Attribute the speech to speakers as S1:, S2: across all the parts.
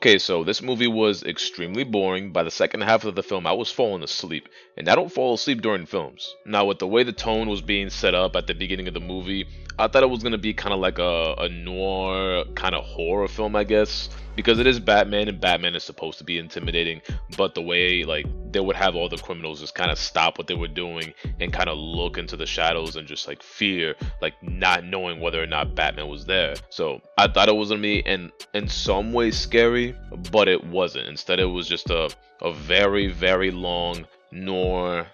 S1: Okay, so this movie was extremely boring. By the second half of the film, I was falling asleep, and I don't fall asleep during films. Now, with the way the tone was being set up at the beginning of the movie, I thought it was gonna be kind of like a noir kind of horror film, I guess, because it is Batman, and Batman is supposed to be intimidating. But the way like they would have all the criminals just kind of stop what they were doing and kind of look into the shadows and just like fear, like not knowing whether or not Batman was there. So I thought it was gonna be in some ways scary, but it wasn't. Instead, it was just a very long noir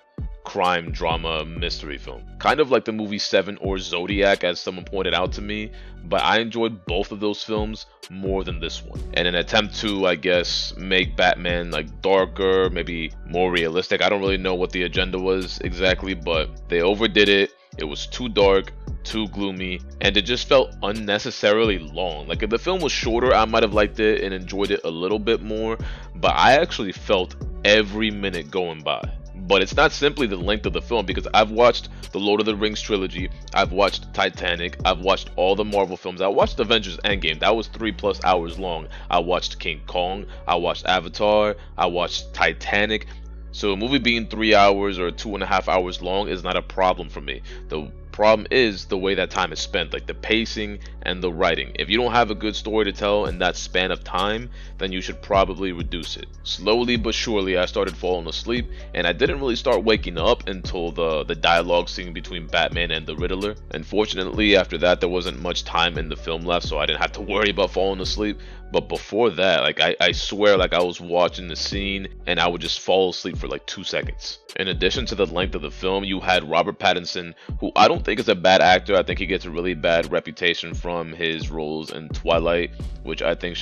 S1: crime drama mystery film, kind of like the movie Seven or Zodiac, as someone pointed out to me. But I enjoyed both of those films more than this one, in an attempt to, I guess, make Batman like darker, maybe more realistic. I don't really know what the agenda was exactly, but they overdid it. It was too dark, too gloomy, and it just felt unnecessarily long. Like, if the film was shorter, I might have liked it and enjoyed it a little bit more, but I actually felt every minute going by. But it's not simply the length of the film, because I've watched the Lord of the Rings trilogy, I've watched Titanic, I've watched all the Marvel films, I watched Avengers Endgame, that was 3+ hours long. I watched King Kong, I watched Avatar, I watched Titanic. So a movie being 3 hours or 2.5 hours long is not a problem for me. The problem is the way that time is spent, like the pacing and the writing. If you don't have a good story to tell in that span of time, then you should probably reduce it. Slowly but surely, I started falling asleep, and I didn't really start waking up until the dialogue scene between Batman and the Riddler. Unfortunately, after that, there wasn't much time in the film left, so I didn't have to worry about falling asleep. But before that, like I swear, like I was watching the scene and I would just fall asleep for like 2 seconds. In addition to the length of the film, you had Robert Pattinson, who I don't think is a bad actor. I think he gets a really bad reputation from his roles in Twilight, which I think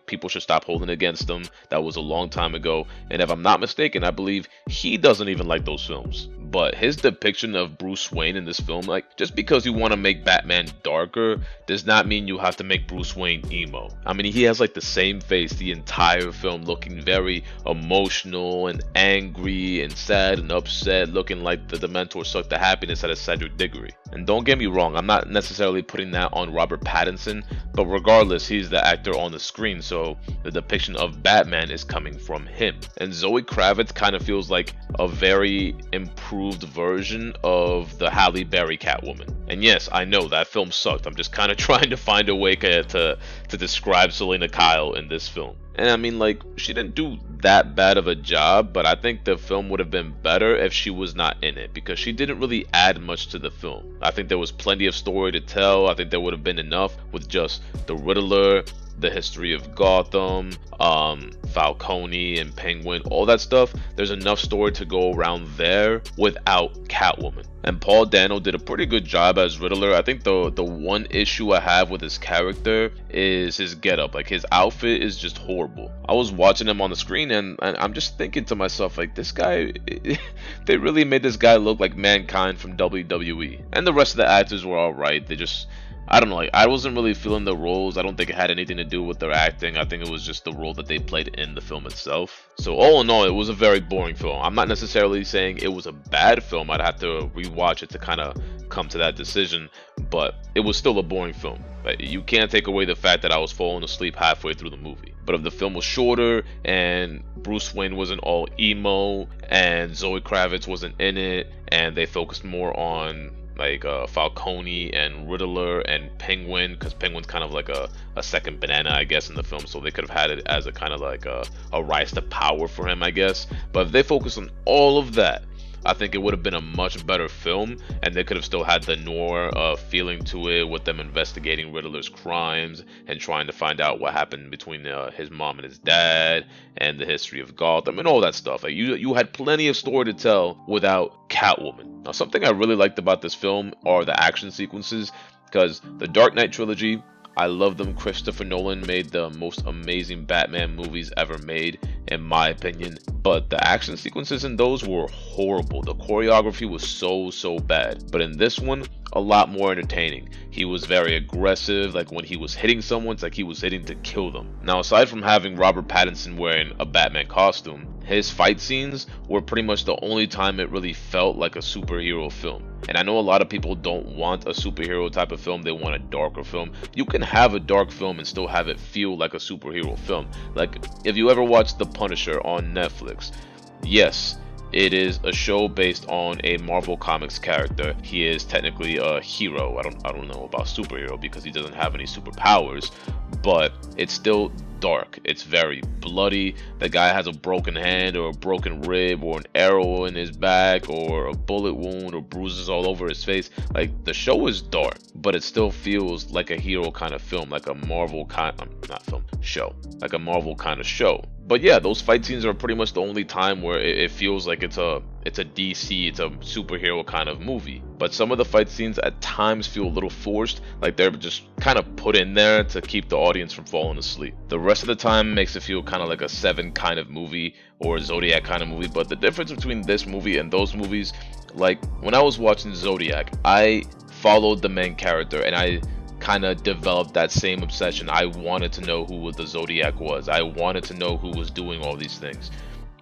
S1: people should stop holding against him. That was a long time ago, and if I'm not mistaken, I believe he doesn't even like those films. But his depiction of Bruce Wayne in this film, like, just because you want to make Batman darker does not mean you have to make Bruce Wayne emo. I mean, he has like the same face the entire film, looking very emotional and angry and sad and upset, looking like the Dementor sucked the happiness out of Cedric Diggory. And don't get me wrong, I'm not necessarily putting that on Robert Pattinson, but regardless, he's the actor on the screen, so the depiction of Batman is coming from him. And Zoe Kravitz kind of feels like a very improved version of the Halle Berry Catwoman. And yes, I know that film sucked. I'm just kind of trying to find a way to describe Selena Kyle in this film. And I mean, like, she didn't do that bad of a job, but I think the film would have been better if she was not in it, because she didn't really add much to the film. I think there was plenty of story to tell. I think there would have been enough with just the Riddler, the history of Gotham, Falcone and Penguin, all that stuff. There's enough story to go around there without Catwoman. And Paul Dano did a pretty good job as Riddler. I think the one issue I have with his character is his getup. Like, his outfit is just horrible. I was watching him on the screen and I'm just thinking to myself, like, this guy, they really made this guy look like Mankind from WWE. And the rest of the actors were alright. They just, I don't know, like, I wasn't really feeling the roles. I don't think it had anything to do with their acting. I think it was just the role that they played in the film itself. So all in all, it was a very boring film. I'm not necessarily saying it was a bad film. I'd have to rewatch it to kind of come to that decision, but it was still a boring film. Like, you can't take away the fact that I was falling asleep halfway through the movie. But if the film was shorter and Bruce Wayne wasn't all emo and Zoe Kravitz wasn't in it and they focused more on like Falcone and Riddler and Penguin, because Penguin's kind of like a second banana, I guess, in the film, so they could have had it as a kind of like a rise to power for him, I guess. But if they focus on all of that, I think it would have been a much better film, and they could have still had the noir feeling to it, with them investigating Riddler's crimes and trying to find out what happened between his mom and his dad, and the history of Gotham and all that stuff. Like, you had plenty of story to tell without Catwoman. Now, something I really liked about this film are the action sequences, because the Dark Knight trilogy, I love them. Christopher Nolan made the most amazing Batman movies ever made, in my opinion. But the action sequences in those were horrible. The choreography was so bad. But in this one, a lot more entertaining. He was very aggressive, like when he was hitting someone, it's like he was hitting to kill them. Now, aside from having Robert Pattinson wearing a Batman costume, his fight scenes were pretty much the only time it really felt like a superhero film. And I know a lot of people don't want a superhero type of film, they want a darker film. You can have a dark film and still have it feel like a superhero film. Like, if you ever watched The Punisher on Netflix, yes, it is a show based on a Marvel Comics character. He is technically a hero. I don't know about superhero because he doesn't have any superpowers, but it's still dark. It's very bloody. The guy has a broken hand or a broken rib or an arrow in his back or a bullet wound or bruises all over his face. Like, the show is dark, but it still feels like a hero kind of film, like a Marvel kind show, like a Marvel kind of show. But yeah, those fight scenes are pretty much the only time where it feels like it's a DC, it's a superhero kind of movie. But some of the fight scenes at times feel a little forced, like they're just kind of put in there to keep the audience from falling asleep. The rest of the time makes it feel kind of like a Seven kind of movie or a Zodiac kind of movie. But the difference between this movie and those movies, like when I was watching Zodiac, I followed the main character and I kind of developed that same obsession. I wanted to know who the Zodiac was. I wanted to know who was doing all these things.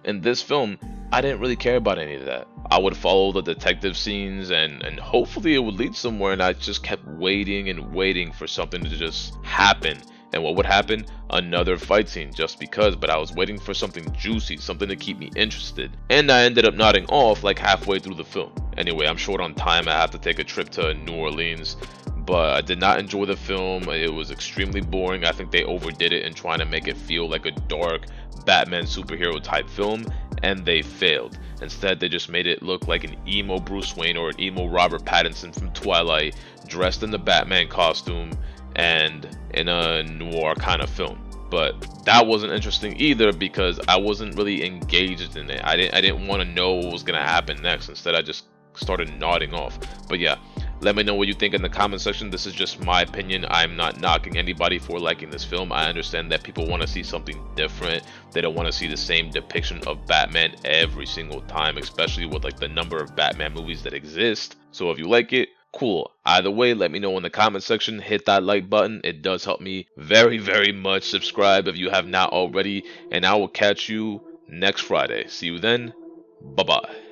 S1: In this film, I didn't really care about any of that. I would follow the detective scenes and hopefully it would lead somewhere, and I just kept waiting and waiting for something to just happen. And what would happen? Another fight scene, just because, but I was waiting for something juicy, something to keep me interested. And I ended up nodding off like halfway through the film. Anyway, I'm short on time. I have to take a trip to New Orleans. But I did not enjoy the film. It was extremely boring. I think they overdid it in trying to make it feel like a dark Batman superhero type film, and they failed. Instead, they just made it look like an emo Bruce Wayne or an emo Robert Pattinson from Twilight, dressed in the Batman costume and in a noir kind of film. But that wasn't interesting either because I wasn't really engaged in it. I didn't want to know what was gonna happen next. Instead, I just started nodding off. But yeah, let me know what you think in the comment section. This is just my opinion. I'm not knocking anybody for liking this film. I understand that people want to see something different. They don't want to see the same depiction of Batman every single time, especially with like the number of Batman movies that exist. So if you like it, cool. Either way, let me know in the comment section. Hit that like button. It does help me very, very much. Subscribe if you have not already, and I will catch you next Friday. See you then. Bye bye.